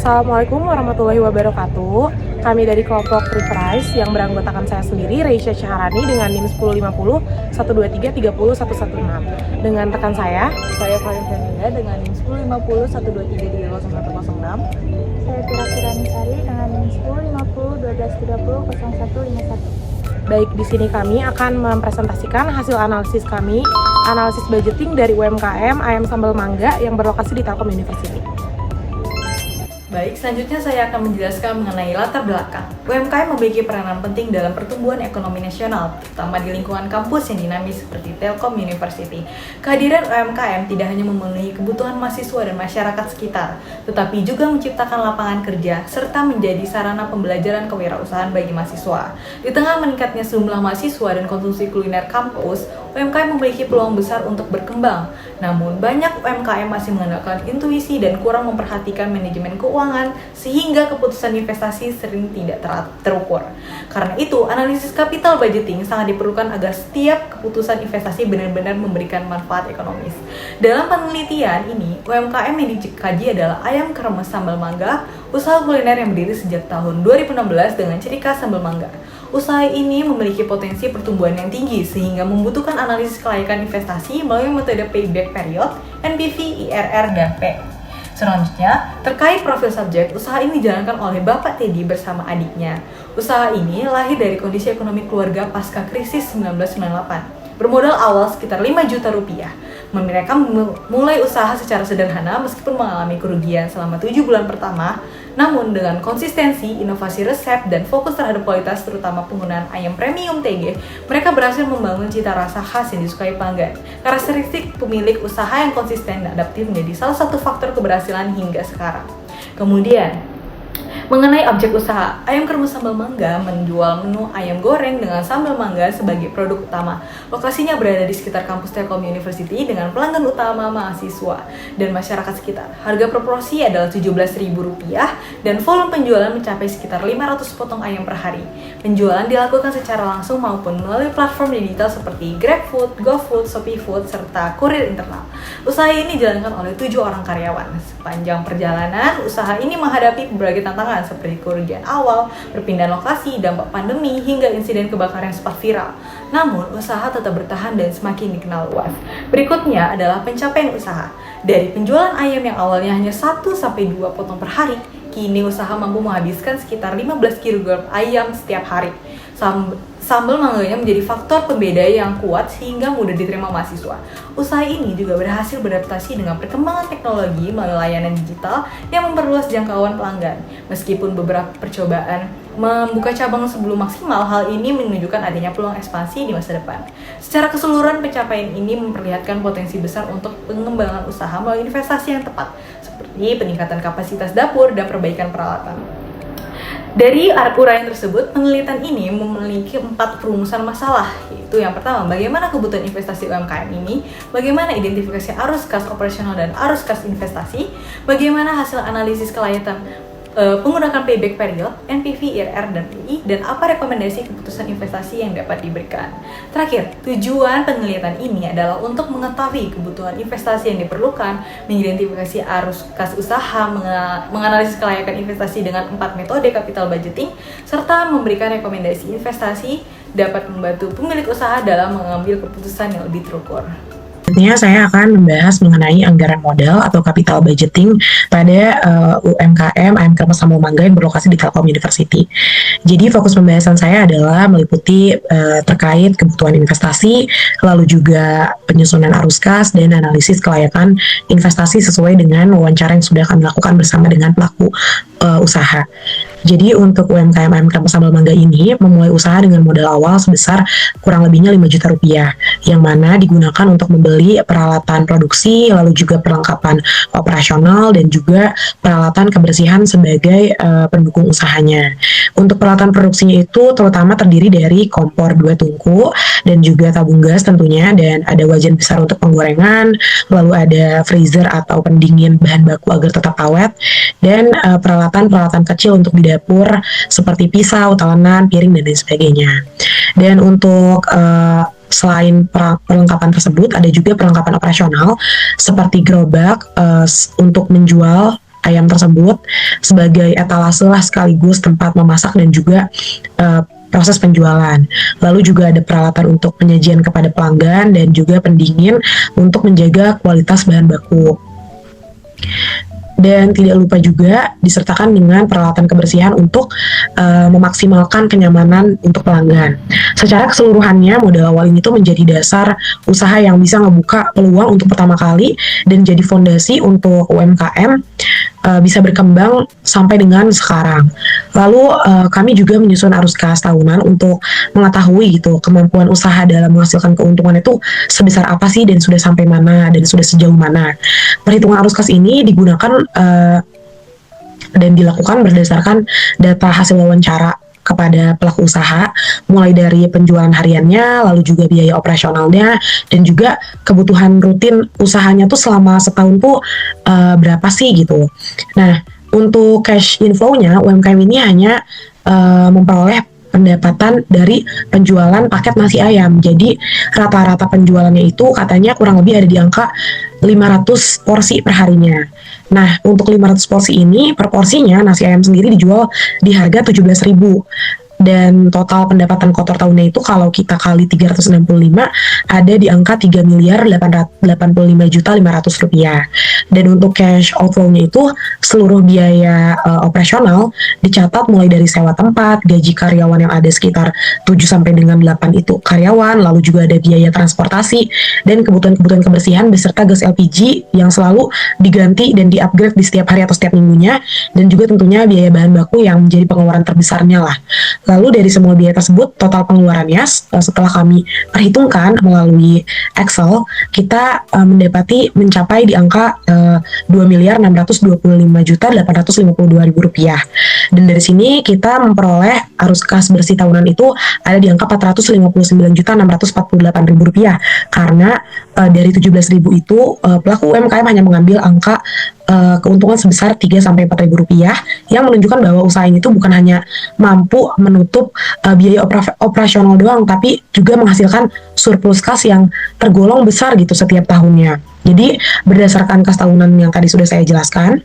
Assalamualaikum warahmatullahi wabarakatuh. Kami dari kelompok Reprise yang beranggotakan saya sendiri, Reisha Syaharani dengan NIM 1050 123 30 116. Dengan rekan saya Farin Fernanda dengan NIM 1050 123 106. Saya Tira Kiranisari dengan NIM 1050 1230 0151. Baik, di sini kami akan mempresentasikan hasil analisis kami, analisis budgeting dari UMKM Ayam Sambal Mangga yang berlokasi di Telkom University. Baik, selanjutnya saya akan menjelaskan mengenai latar belakang. UMKM memiliki peranan penting dalam pertumbuhan ekonomi nasional, terutama di lingkungan kampus yang dinamis seperti Telkom University. Kehadiran UMKM tidak hanya memenuhi kebutuhan mahasiswa dan masyarakat sekitar, tetapi juga menciptakan lapangan kerja serta menjadi sarana pembelajaran kewirausahaan bagi mahasiswa. Di tengah meningkatnya jumlah mahasiswa dan konsumsi kuliner kampus, UMKM memiliki peluang besar untuk berkembang. Namun, banyak UMKM masih mengandalkan intuisi dan kurang memperhatikan manajemen keuangan, sehingga keputusan investasi sering tidak terukur. Karena itu, analisis capital budgeting sangat diperlukan agar setiap keputusan investasi benar-benar memberikan manfaat ekonomis. Dalam penelitian ini, UMKM yang dikaji adalah Ayam Kremes Sambal Mangga, usaha kuliner yang berdiri sejak tahun 2016 dengan ciri khas sambal mangga. Usaha ini memiliki potensi pertumbuhan yang tinggi sehingga membutuhkan analisis kelayakan investasi melalui metode payback period, NPV, IRR, dan P. Selanjutnya, terkait profil subjek, usaha ini dijalankan oleh Bapak Teddy bersama adiknya. Usaha ini lahir dari kondisi ekonomi keluarga pasca krisis 1998. Bermodal awal sekitar 5 juta rupiah. Mereka mulai usaha secara sederhana meskipun mengalami kerugian selama 7 bulan pertama. Namun dengan konsistensi, inovasi resep, dan fokus terhadap kualitas terutama penggunaan ayam premium TG, mereka berhasil membangun cita rasa khas yang disukai pelanggan. Karakteristik pemilik usaha yang konsisten dan adaptif menjadi salah satu faktor keberhasilan hingga sekarang. Kemudian, mengenai objek usaha, Ayam Kremes Sambal Mangga menjual menu ayam goreng dengan sambal mangga sebagai produk utama. Lokasinya berada di sekitar kampus Telkom University dengan pelanggan utama mahasiswa dan masyarakat sekitar. Harga proporsi adalah Rp17.000 dan volume penjualan mencapai sekitar 500 potong ayam per hari. Penjualan dilakukan secara langsung maupun melalui platform digital seperti GrabFood, GoFood, ShopeeFood, serta kurir internal. Usaha ini dijalankan oleh 7 orang karyawan. Sepanjang perjalanan, usaha ini menghadapi berbagai tantangan seperti kerugian awal, perpindahan lokasi, dampak pandemi, hingga insiden kebakaran yang sempat viral. Namun, usaha tetap bertahan dan semakin dikenal luas. Berikutnya adalah pencapaian usaha. Dari penjualan ayam yang awalnya hanya 1-2 potong per hari, kini usaha mampu menghabiskan sekitar 15 kg ayam setiap hari. Sambal mangganya menjadi faktor pembeda yang kuat sehingga mudah diterima mahasiswa. Usaha ini juga berhasil beradaptasi dengan perkembangan teknologi melalui layanan digital yang memperluas jangkauan pelanggan. Meskipun beberapa percobaan membuka cabang sebelum maksimal, hal ini menunjukkan adanya peluang ekspansi di masa depan. Secara keseluruhan, pencapaian ini memperlihatkan potensi besar untuk pengembangan usaha melalui investasi yang tepat, seperti peningkatan kapasitas dapur dan perbaikan peralatan. Dari uraian tersebut, penelitian ini memiliki 4 perumusan masalah, yaitu yang pertama, bagaimana kebutuhan investasi UMKM ini, bagaimana identifikasi arus kas operasional dan arus kas investasi, bagaimana hasil analisis kelayakan menggunakan payback period, NPV, IRR, dan PI, dan apa rekomendasi keputusan investasi yang dapat diberikan. Terakhir, tujuan penelitian ini adalah untuk mengetahui kebutuhan investasi yang diperlukan, mengidentifikasi arus kas usaha, menganalisis kelayakan investasi dengan 4 metode capital budgeting, serta memberikan rekomendasi investasi dapat membantu pemilik usaha dalam mengambil keputusan yang lebih terukur. Selanjutnya saya akan membahas mengenai anggaran modal atau capital budgeting pada UMKM Ayam Kremes Sambal Mangga yang berlokasi di Telkom University. Jadi fokus pembahasan saya adalah meliputi terkait kebutuhan investasi, lalu juga penyusunan arus kas dan analisis kelayakan investasi sesuai dengan wawancara yang sudah kami lakukan bersama dengan pelaku usaha. Jadi untuk UMKM Ayam Kremes Sambal Mangga ini memulai usaha dengan modal awal sebesar kurang lebihnya 5 juta rupiah, yang mana digunakan untuk membeli peralatan produksi, lalu juga perlengkapan operasional dan juga peralatan kebersihan sebagai pendukung usahanya. Untuk peralatan produksinya itu terutama terdiri dari kompor 2 tungku dan juga tabung gas tentunya, dan ada wajan besar untuk penggorengan, lalu ada freezer atau pendingin bahan baku agar tetap awet, dan peralatan-peralatan kecil untuk di dapur seperti pisau, talenan, piring, dan lain sebagainya. Dan untuk selain perlengkapan tersebut, ada juga perlengkapan operasional seperti gerobak untuk menjual ayam tersebut sebagai etalase lah sekaligus tempat memasak dan juga proses penjualan. Lalu juga ada peralatan untuk penyajian kepada pelanggan dan juga pendingin untuk menjaga kualitas bahan baku. Dan tidak lupa juga disertakan dengan peralatan kebersihan untuk memaksimalkan kenyamanan untuk pelanggan. Secara keseluruhannya, modal awal ini tuh menjadi dasar usaha yang bisa ngebuka peluang untuk pertama kali dan jadi fondasi untuk UMKM bisa berkembang sampai dengan sekarang. Lalu kami juga menyusun arus kas tahunan untuk mengetahui gitu kemampuan usaha dalam menghasilkan keuntungan itu sebesar apa sih dan sudah sampai mana dan sudah sejauh mana. Perhitungan arus kas ini digunakan dan dilakukan berdasarkan data hasil wawancara kepada pelaku usaha, mulai dari penjualan hariannya, lalu juga biaya operasionalnya, dan juga kebutuhan rutin usahanya tuh selama setahun tuh berapa sih gitu. Nah, untuk cash inflow-nya, UMKM ini hanya memperoleh pendapatan dari penjualan paket nasi ayam. Jadi rata-rata penjualannya itu katanya kurang lebih ada di angka 500 porsi per harinya. Nah, untuk 500 porsi ini, per porsinya nasi ayam sendiri dijual di harga 17.000. Dan total pendapatan kotor tahunnya itu kalau kita kali 365 ada di angka 3.885.500.000 rupiah. Dan untuk cash outflow-nya itu seluruh biaya operasional dicatat mulai dari sewa tempat, gaji karyawan yang ada sekitar 7 sampai dengan 8 itu karyawan, lalu juga ada biaya transportasi dan kebutuhan-kebutuhan kebersihan beserta gas LPG yang selalu diganti dan di-upgrade di setiap hari atau setiap minggunya, dan juga tentunya biaya bahan baku yang menjadi pengeluaran terbesarnya lah. Lalu dari semua biaya tersebut, total pengeluarannya setelah kami perhitungkan melalui Excel, kita mendapati mencapai di angka 2.625.852.000 rupiah. Dan dari sini kita memperoleh arus kas bersih tahunan itu ada di angka 459.648.000 rupiah. Karena dari 17.000 itu pelaku UMKM hanya mengambil angka keuntungan sebesar 3-4 ribu rupiah, yang menunjukkan bahwa usaha ini tuh bukan hanya mampu menutup biaya operasional doang, tapi juga menghasilkan surplus kas yang tergolong besar gitu setiap tahunnya. Jadi berdasarkan kas tahunan yang tadi sudah saya jelaskan,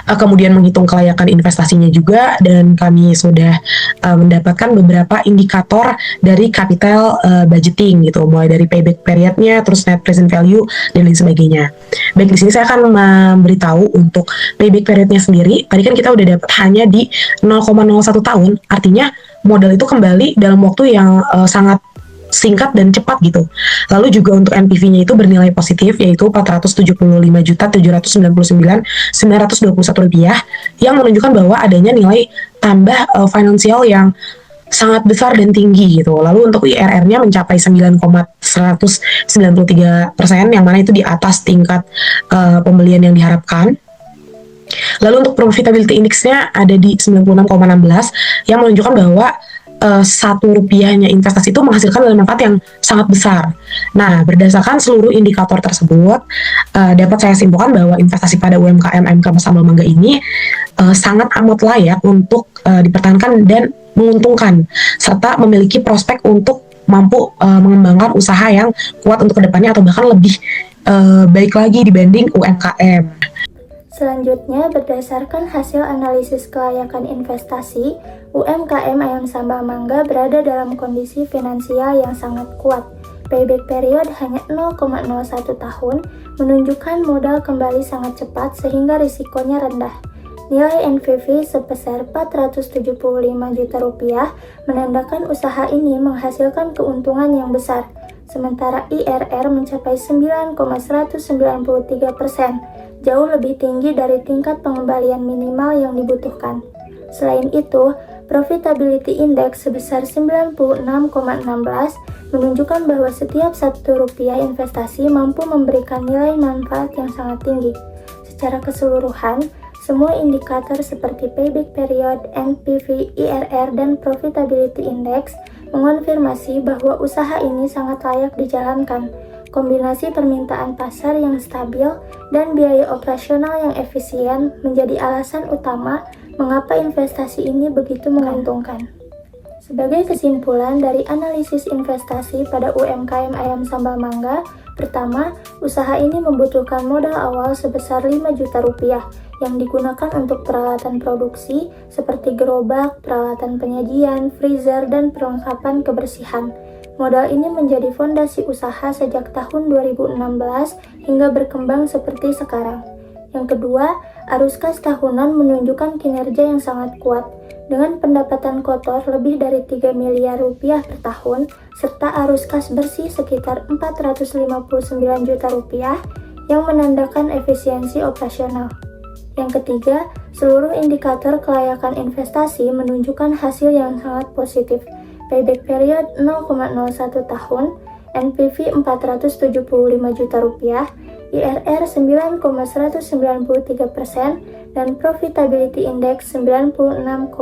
kemudian menghitung kelayakan investasinya juga, dan kami sudah mendapatkan beberapa indikator dari capital budgeting gitu, mulai dari payback periodnya, terus net present value dan lain sebagainya. Baik, di sini saya akan memberitahu untuk payback periodnya sendiri. Tadi kan kita udah dapat hanya di 0,01 tahun, artinya modal itu kembali dalam waktu yang sangat singkat dan cepat gitu. Lalu juga untuk NPV-nya itu bernilai positif, yaitu 475.799.921 rupiah, yang menunjukkan bahwa adanya nilai tambah finansial yang sangat besar dan tinggi gitu. Lalu untuk IRR-nya mencapai 9,193%, yang mana itu di atas tingkat pembelian yang diharapkan. Lalu untuk profitability index-nya ada di 96,16, yang menunjukkan bahwa 1 rupiahnya investasi itu menghasilkan nilai manfaat yang sangat besar. Nah, berdasarkan seluruh indikator tersebut, dapat saya simpulkan bahwa investasi pada UMKM AMK Sambal Mangga ini sangat amat layak untuk dipertahankan dan menguntungkan, serta memiliki prospek untuk mampu mengembangkan usaha yang kuat untuk kedepannya atau bahkan lebih baik lagi dibanding UMKM. Selanjutnya, berdasarkan hasil analisis kelayakan investasi, UMKM Ayam Sambal Mangga berada dalam kondisi finansial yang sangat kuat. Payback period hanya 0,01 tahun, menunjukkan modal kembali sangat cepat sehingga risikonya rendah. Nilai NPV sebesar 475 juta rupiah menandakan usaha ini menghasilkan keuntungan yang besar, sementara IRR mencapai 9,193%. Jauh lebih tinggi dari tingkat pengembalian minimal yang dibutuhkan. Selain itu, profitability index sebesar 96,16 menunjukkan bahwa setiap 1 rupiah investasi mampu memberikan nilai manfaat yang sangat tinggi. Secara keseluruhan, semua indikator seperti payback period, NPV, IRR, dan profitability index mengonfirmasi bahwa usaha ini sangat layak dijalankan. Kombinasi permintaan pasar yang stabil dan biaya operasional yang efisien menjadi alasan utama mengapa investasi ini begitu menguntungkan. Sebagai kesimpulan dari analisis investasi pada UMKM Ayam Sambal Mangga, pertama, usaha ini membutuhkan modal awal sebesar 5 juta rupiah yang digunakan untuk peralatan produksi seperti gerobak, peralatan penyajian, freezer, dan perlengkapan kebersihan. Modal ini menjadi fondasi usaha sejak tahun 2016 hingga berkembang seperti sekarang. Yang kedua, arus kas tahunan menunjukkan kinerja yang sangat kuat. Dengan pendapatan kotor lebih dari 3 miliar rupiah per tahun, serta arus kas bersih sekitar 459 juta rupiah yang menandakan efisiensi operasional. Yang ketiga, seluruh indikator kelayakan investasi menunjukkan hasil yang sangat positif. Payback period 0,01 tahun, NPV 475 juta rupiah, IRR 9,193%, dan Profitability Index 96,16.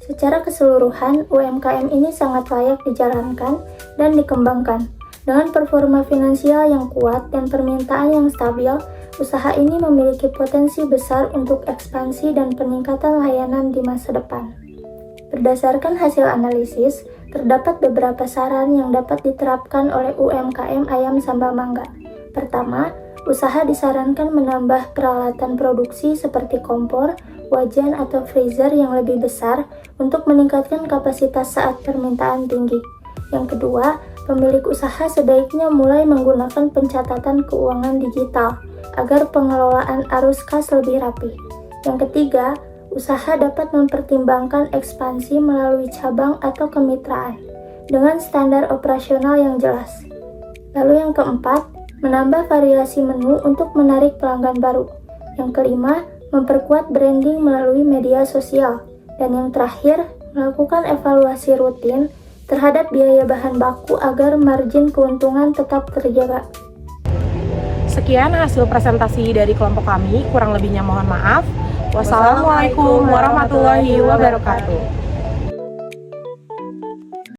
Secara keseluruhan, UMKM ini sangat layak dijalankan dan dikembangkan. Dengan performa finansial yang kuat dan permintaan yang stabil, usaha ini memiliki potensi besar untuk ekspansi dan peningkatan layanan di masa depan. Berdasarkan hasil analisis, terdapat beberapa saran yang dapat diterapkan oleh UMKM ayam sambal mangga. Pertama, usaha disarankan menambah peralatan produksi seperti kompor, wajan, atau freezer yang lebih besar untuk meningkatkan kapasitas saat permintaan tinggi. Yang kedua, pemilik usaha sebaiknya mulai menggunakan pencatatan keuangan digital agar pengelolaan arus kas lebih rapi. Yang ketiga, usaha dapat mempertimbangkan ekspansi melalui cabang atau kemitraan dengan standar operasional yang jelas. Lalu yang keempat, menambah variasi menu untuk menarik pelanggan baru. Yang kelima, memperkuat branding melalui media sosial. Dan yang terakhir, melakukan evaluasi rutin terhadap biaya bahan baku agar margin keuntungan tetap terjaga. Sekian hasil presentasi dari kelompok kami, kurang lebihnya mohon maaf. Wassalamualaikum warahmatullahi wabarakatuh.